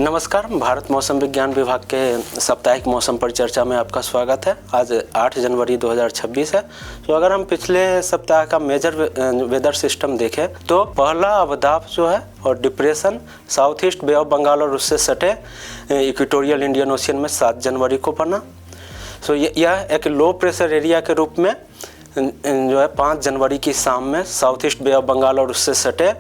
नमस्कार, भारत मौसम विज्ञान विभाग के साप्ताहिक मौसम परिचर्चा में आपका स्वागत है। आज 8 जनवरी 2026 है। तो अगर हम पिछले सप्ताह का मेजर वेदर सिस्टम देखें तो पहला अवदाब जो है और depression south east Bay of Bengal और उससे सटे इक्वेटोरियल इंडियन ओशियन में 7 जनवरी को बना। सो यह एक लो प्रेशर एरिया के रूप में जो है 5 जनवरी की शाम में south east Bay of Bengal और उससे सटे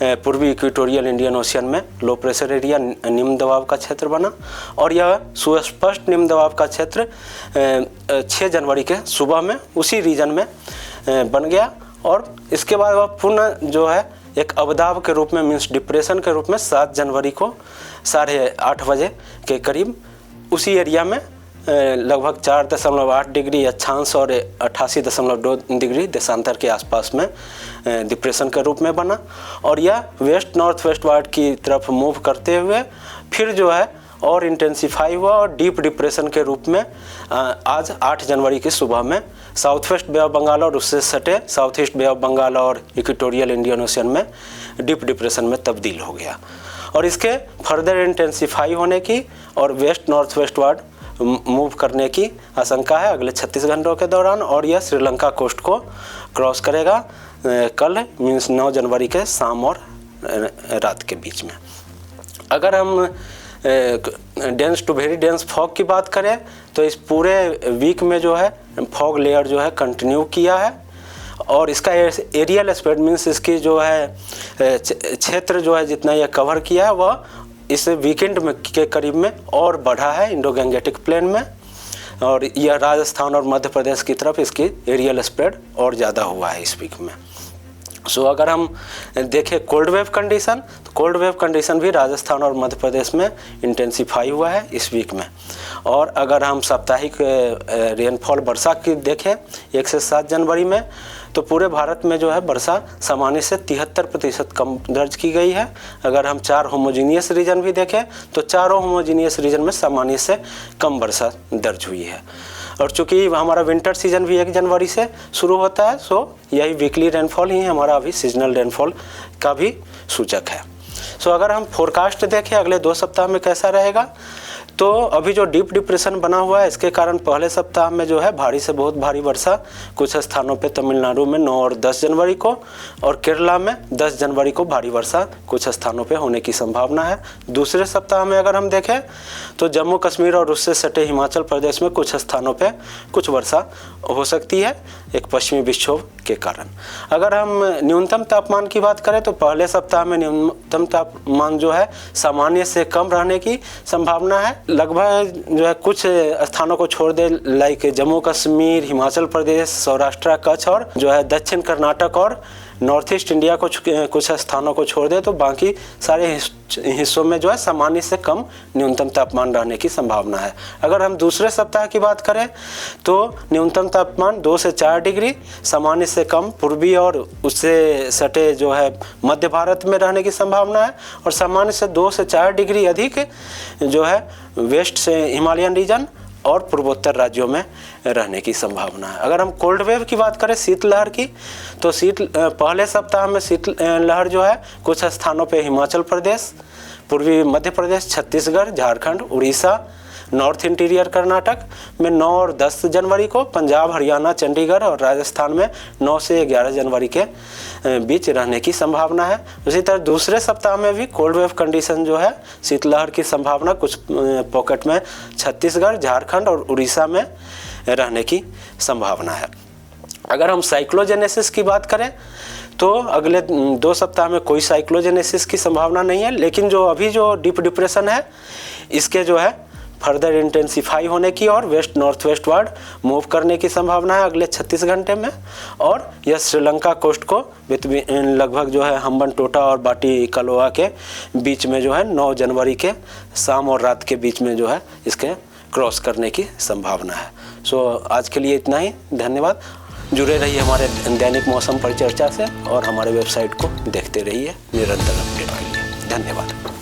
पूर्वी इक्वेटोरियल इंडियन ओशियन में लो प्रेशर एरिया निम्न दबाव का क्षेत्र बना और यह सुस्पष्ट निम्न दबाव का क्षेत्र 6 जनवरी के सुबह में उसी रीजन में बन गया और इसके बाद वह पुनः जो है एक अवदाब के रूप में मीन्स डिप्रेशन के रूप में 7 जनवरी को 8:30 बजे के करीब उसी एरिया में लगभग 4.8 डिग्री अक्षांश और 88.2 डिग्री देशांतर के आसपास में डिप्रेशन के रूप में बना और यह वेस्ट नॉर्थ वेस्ट वार्ड की तरफ मूव करते हुए फिर जो है और इंटेंसिफाई हुआ और डीप डिप्रेशन के रूप में आज 8 जनवरी की सुबह में south west Bay of Bengal और उससे सटे south east Bay of Bengal और इक्वेटोरियल इंडियन ओशियन में डीप डिप्रेशन में तब्दील हो गया और इसके फर्दर इंटेंसिफाई होने की और west north west ward move करने की आशंका है अगले 36 घंटों के दौरान और यह श्रीलंका कोस्ट को क्रॉस करेगा कल मीन्स 9 जनवरी के शाम और रात के बीच में। अगर हम dense to very dense fog की बात करें तो इस पूरे वीक में जो है फॉग लेयर जो है कंटिन्यू किया है और इसका एरियल स्प्रेड मीन्स इसकी जो है क्षेत्र जो है जितना यह कवर किया है वह इस वीकेंड में के करीब में और बढ़ा है इंडो गैंगेटिक प्लेन में और यह राजस्थान और मध्य प्रदेश की तरफ इसकी एरियल स्प्रेड और ज़्यादा हुआ है इस वीक में। सो अगर हम देखें कोल्ड वेव कंडीशन तो कोल्ड वेव कंडीशन भी राजस्थान और मध्य प्रदेश में इंटेंसिफाई हुआ है इस वीक में और अगर हम साप्ताहिक रेनफॉल वर्षा की देखें 1 से 7 जनवरी में तो पूरे भारत में जो है वर्षा सामान्य से 73% कम दर्ज की गई है। अगर हम 4 होमोजीनियस रीजन भी देखें तो चारों होमोजीनियस रीजन में सामान्य से कम वर्षा दर्ज हुई है और चूँकि हमारा विंटर सीजन भी 1 जनवरी से शुरू होता है सो यही वीकली रेनफॉल ही हमारा अभी सीजनल रेनफॉल का भी सूचक है। सो अगर हम फोरकास्ट देखें अगले 2 सप्ताह में कैसा रहेगा तो अभी जो डीप डिप्रेशन बना हुआ है इसके कारण पहले सप्ताह में जो है भारी से बहुत भारी वर्षा कुछ स्थानों पे तमिलनाडु में 9 और 10 जनवरी को और केरला में 10 जनवरी को भारी वर्षा कुछ स्थानों पे होने की संभावना है। दूसरे सप्ताह में अगर हम देखें तो जम्मू कश्मीर और उससे सटे हिमाचल प्रदेश में कुछ स्थानों पे कुछ वर्षा हो सकती है एक पश्चिमी विक्षोभ के कारण। अगर हम न्यूनतम तापमान की बात करें तो पहले सप्ताह में न्यूनतम तापमान जो है सामान्य से कम रहने की संभावना है लगभग जो है कुछ स्थानों को छोड़ दे लाइक जम्मू कश्मीर हिमाचल प्रदेश सौराष्ट्र कच्छ और जो है दक्षिण कर्नाटक और नॉर्थ ईस्ट इंडिया को कुछ स्थानों को छोड़ दे तो बाकी सारे हिस्सों में जो है सामान्य से कम न्यूनतम तापमान रहने की संभावना है। अगर हम दूसरे सप्ताह की बात करें तो न्यूनतम तापमान 2 से 4 डिग्री सामान्य से कम पूर्वी और उससे सटे जो है मध्य भारत में रहने की संभावना है और सामान्य से 2 से 4 डिग्री अधिक जो है वेस्ट से हिमालयन रीजन और पूर्वोत्तर राज्यों में रहने की संभावना है। अगर हम कोल्ड वेव की बात करें शीतलहर की तो पहले सप्ताह में शीतलहर जो है कुछ स्थानों पे हिमाचल प्रदेश पूर्वी मध्य प्रदेश छत्तीसगढ़ झारखंड उड़ीसा नॉर्थ इंटीरियर कर्नाटक में 9 और 10 जनवरी को पंजाब हरियाणा चंडीगढ़ और राजस्थान में 9 से 11 जनवरी के बीच रहने की संभावना है। उसी तरह दूसरे सप्ताह में भी कोल्ड वेव कंडीशन जो है शीतलहर की संभावना कुछ पॉकेट में छत्तीसगढ़ झारखंड और उड़ीसा में रहने की संभावना है। अगर हम साइक्लोजेनेसिस की बात करें तो अगले 2 सप्ताह में कोई साइक्लोजेनेसिस की संभावना नहीं है लेकिन जो अभी जो डीप डिप्रेशन है इसके जो है फर्दर इंटेंसिफाई होने की और west north west ward move करने की संभावना है अगले 36 घंटे में और यह श्रीलंका कोस्ट को लगभग जो है हम्बनटोटा और बाटी कलोआ के बीच में जो है 9 जनवरी के शाम और रात के बीच में जो है इसके क्रॉस करने की संभावना है। सो आज के लिए इतना ही, धन्यवाद। जुड़े रहिए हमारे दैनिक मौसम परिचर्चा से और हमारे वेबसाइट को देखते रहिए निरंतर अपडेट के लिए। धन्यवाद।